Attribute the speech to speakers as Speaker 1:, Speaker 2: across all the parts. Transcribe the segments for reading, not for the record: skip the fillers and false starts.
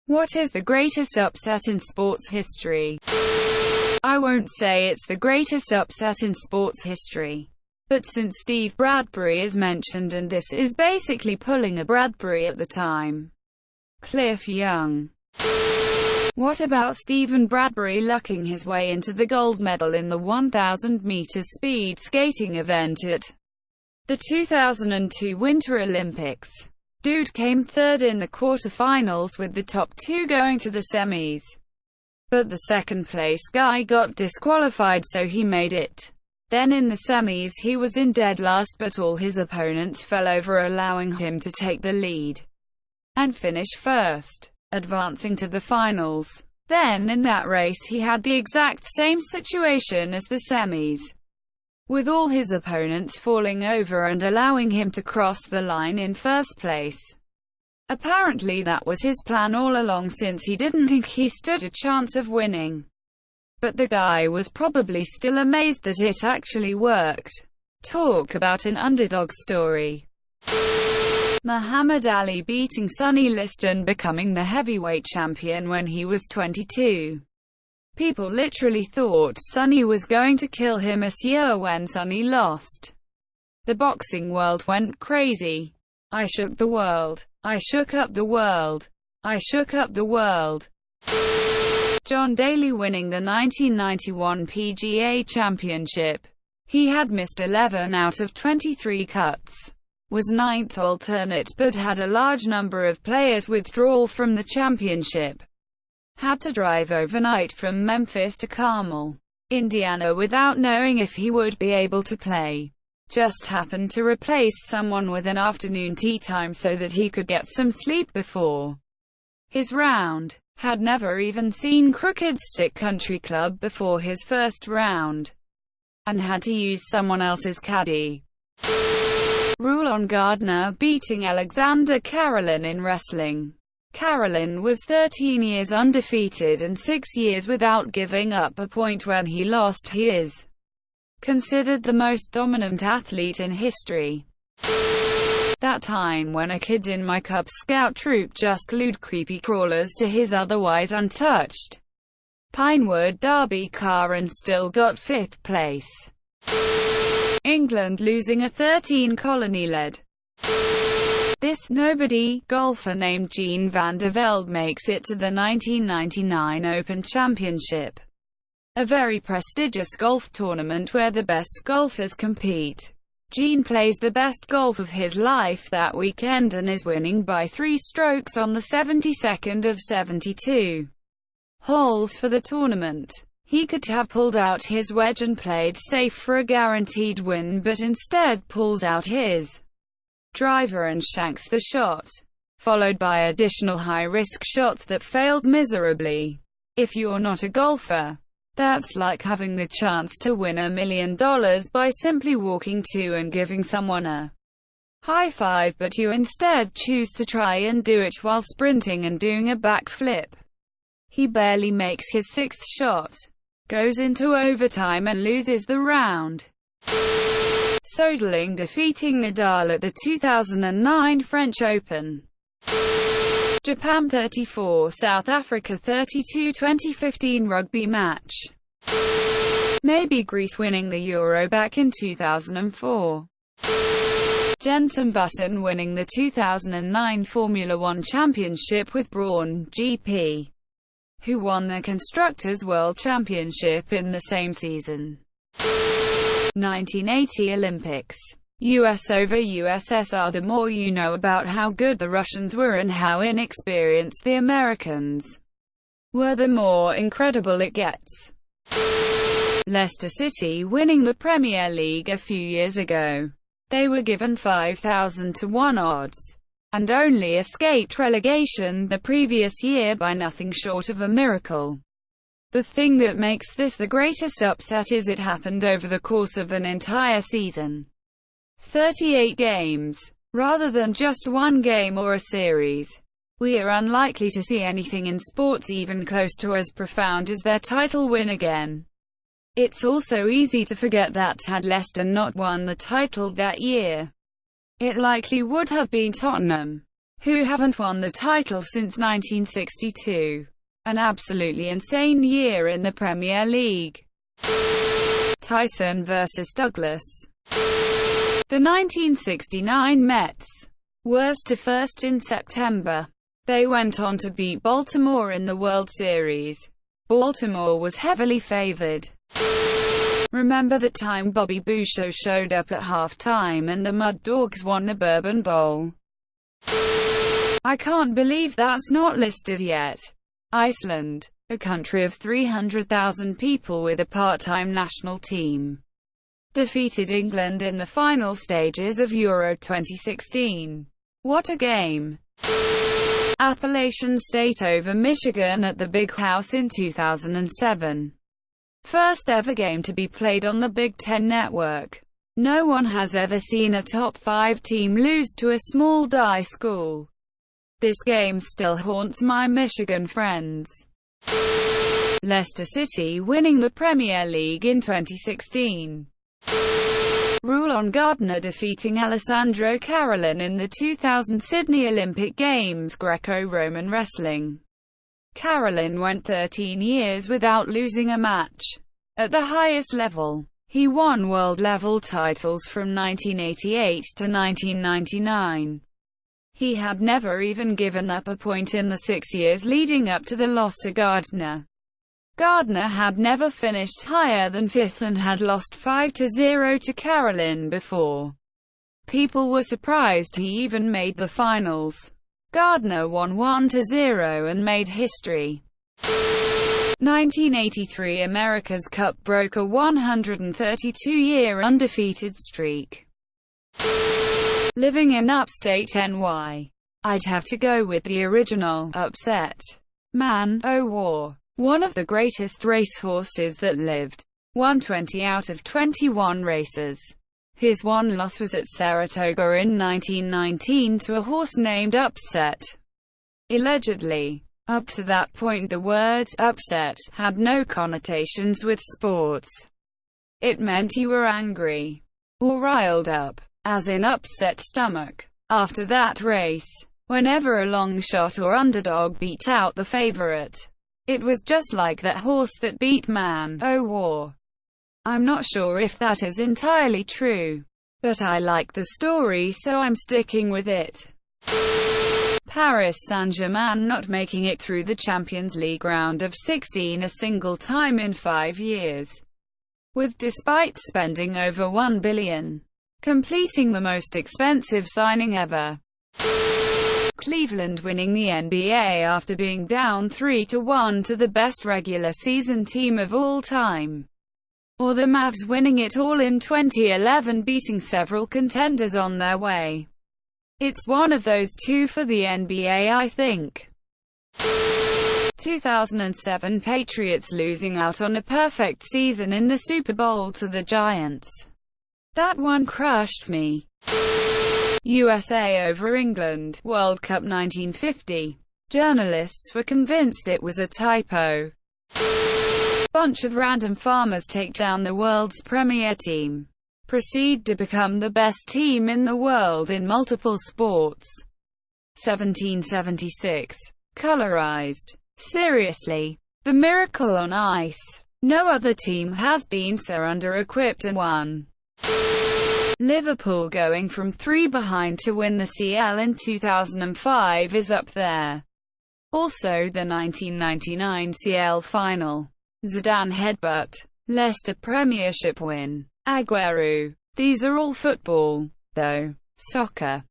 Speaker 1: What is the greatest upset in sports history? I won't say it's the greatest upset in sports history. But since Steve Bradbury is mentioned, and this is basically pulling a Bradbury at the time. Cliff Young. What about Stephen Bradbury lucking his way into the gold medal in the 1,000 meters speed skating event at the 2002 Winter Olympics? Dude came third in the quarterfinals, with the top two going to the semis. But the second place guy got disqualified, so he made it. Then in the semis he was in dead last, but all his opponents fell over, allowing him to take the lead and finish first, advancing to the finals. Then in that race he had the exact same situation as the semis, with all his opponents falling over and allowing him to cross the line in first place. Apparently that was his plan all along, since he didn't think he stood a chance of winning. But the guy was probably still amazed that it actually worked. Talk about an underdog story. Muhammad Ali beating Sonny Liston, becoming the heavyweight champion when he was 22. People literally thought Sonny was going to kill him this year when Sonny lost. The boxing world went crazy. I shook the world. I shook up the world. I shook up the world. John Daly winning the 1991 PGA Championship. He had missed 11 out of 23 cuts, was ninth alternate, but had a large number of players withdraw from the championship. Had to drive overnight from Memphis to Carmel, Indiana, without knowing if he would be able to play. Just happened to replace someone with an afternoon tee time so that he could get some sleep before his round. Had never even seen Crooked Stick Country Club before his first round, and had to use someone else's caddy. Rulon Gardner beating Alexander Karelin in wrestling. Karelin was 13 years undefeated and 6 years without giving up a point when he lost. He is considered the most dominant athlete in history. That time when a kid in my Cub Scout troop just glued creepy crawlers to his otherwise untouched Pinewood Derby car and still got 5th place. England losing a 13 colony lead. This nobody golfer named Jean van der Velde makes it to the 1999 Open Championship, a very prestigious golf tournament where the best golfers compete. Jean plays the best golf of his life that weekend and is winning by 3 strokes on the 72nd of 72 holes for the tournament. He could have pulled out his wedge and played safe for a guaranteed win, but instead pulls out his driver and shanks the shot, followed by additional high-risk shots that failed miserably. If you're not a golfer, that's like having the chance to win $1 million by simply walking to and giving someone a high five, but you instead choose to try and do it while sprinting and doing a backflip. He barely makes his 6th shot, goes into overtime and loses the round. Soderling defeating Nadal at the 2009 French Open. Japan 34, South Africa 32 2015 rugby match. Maybe Greece winning the Euro back in 2004. Jenson Button winning the 2009 Formula One Championship with Brawn GP, who won the Constructors' World Championship in the same season. 1980 Olympics. US over USSR. The more you know about how good the Russians were and how inexperienced the Americans were, the more incredible it gets. Leicester City winning the Premier League a few years ago. They were given 5,000 to 1 odds, and only escaped relegation the previous year by nothing short of a miracle. The thing that makes this the greatest upset is it happened over the course of an entire season. 38 games, rather than just one game or a series. We are unlikely to see anything in sports even close to as profound as their title win again. It's also easy to forget that had Leicester not won the title that year, it likely would have been Tottenham. who haven't won the title since 1962. An absolutely insane year in the Premier League. Tyson vs. Douglas. The 1969 Mets were to first in September. They went on to beat Baltimore in the World Series. Baltimore was heavily favored. Remember that time Bobby Boucher showed up at halftime and the Mud Dogs won the Bourbon Bowl? I can't believe that's not listed yet. Iceland, a country of 300,000 people with a part-time national team, defeated England in the final stages of Euro 2016. What a game! Appalachian State over Michigan at the Big House in 2007. First ever game to be played on the Big Ten Network. No one has ever seen a top 5 team lose to a small D school. This game still haunts my Michigan friends. Leicester City winning the Premier League in 2016. Rule on Gardner defeating Alessandro Carolin in the 2000 Sydney Olympic Games Greco-Roman Wrestling. Carolin went 13 years without losing a match. At the highest level, he won world-level titles from 1988 to 1999. He had never even given up a point in the 6 years leading up to the loss to Gardner. Gardner had never finished higher than 5th and had lost 5-0 to Carolin before. People were surprised he even made the finals. Gardner won 1-0 and made history. 1983 America's Cup broke a 132-year undefeated streak. Living in upstate NY, I'd have to go with the original, Upset Man O'War, one of the greatest racehorses that lived. Won 20 out of 21 races. His one loss was at Saratoga in 1919 to a horse named Upset. Allegedly, up to that point the word upset had no connotations with sports. It meant you were angry or riled up, as in upset stomach. After that race, whenever a long shot or underdog beat out the favorite, it was just like that horse that beat Man O'War. I'm not sure if that is entirely true, but I like the story so I'm sticking with it. Paris Saint-Germain not making it through the Champions League round of 16 a single time in 5 years, with despite spending over $1 billion. Completing the most expensive signing ever. Cleveland winning the NBA after being down 3-1 to the best regular season team of all time. Or the Mavs winning it all in 2011, beating several contenders on their way. It's one of those two for the NBA, I think. 2007 Patriots losing out on a perfect season in the Super Bowl to the Giants. That one crushed me. USA over England, World Cup 1950. Journalists were convinced it was a typo. Bunch of random farmers take down the world's premier team. Proceed to become the best team in the world in multiple sports. 1776. Colorized. Seriously. The miracle on ice. No other team has been so under-equipped and won. Liverpool going from 3 behind to win the CL in 2005 is up there. Also the 1999 CL final. Zidane headbutt. Leicester Premiership win. Aguero. These are all football, though. Soccer.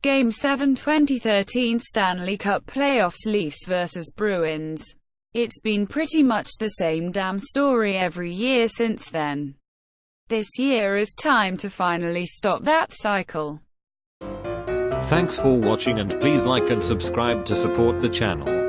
Speaker 1: Game 7 2013 Stanley Cup Playoffs, Leafs vs Bruins. It's been pretty much the same damn story every year since then. This year is time to finally stop that cycle.
Speaker 2: Thanks for watching and please like and subscribe to support the channel.